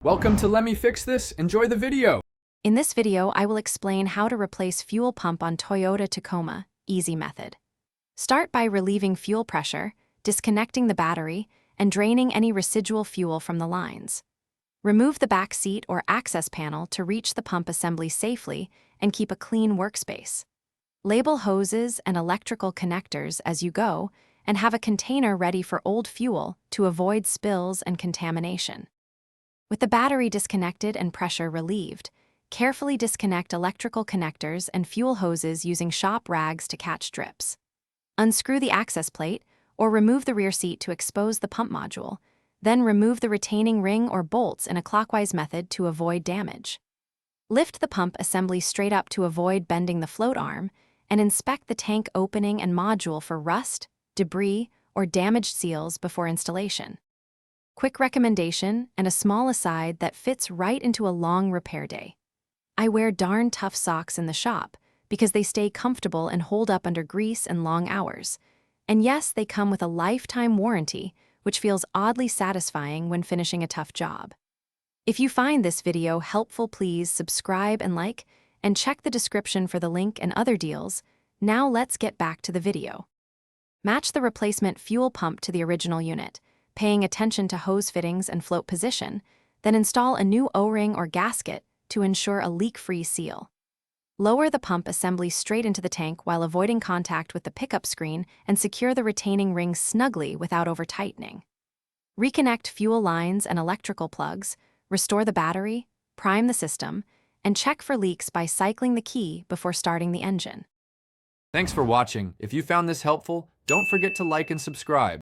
Welcome to Let Me Fix This. Enjoy the video. In this video, I will explain how to replace fuel pump on Toyota Tacoma, easy method. Start by relieving fuel pressure, disconnecting the battery, and draining any residual fuel from the lines. Remove the back seat or access panel to reach the pump assembly safely and keep a clean workspace. Label hoses and electrical connectors as you go and have a container ready for old fuel to avoid spills and contamination. With the battery disconnected and pressure relieved, carefully disconnect electrical connectors and fuel hoses using shop rags to catch drips. Unscrew the access plate or remove the rear seat to expose the pump module, then remove the retaining ring or bolts in a clockwise method to avoid damage. Lift the pump assembly straight up to avoid bending the float arm, and inspect the tank opening and module for rust, debris, or damaged seals before installation. Quick recommendation and a small aside that fits right into a long repair day. I wear darn tough socks in the shop because they stay comfortable and hold up under grease and long hours. And yes, they come with a lifetime warranty, which feels oddly satisfying when finishing a tough job. If you find this video helpful, please subscribe and like, and check the description for the link and other deals. Now let's get back to the video. Match the replacement fuel pump to the original unit, paying attention to hose fittings and float position, then install a new O-ring or gasket to ensure a leak-free seal. Lower the pump assembly straight into the tank while avoiding contact with the pickup screen and secure the retaining ring snugly without over-tightening. Reconnect fuel lines and electrical plugs, restore the battery, prime the system, and check for leaks by cycling the key before starting the engine. Thanks for watching. If you found this helpful, don't forget to like and subscribe.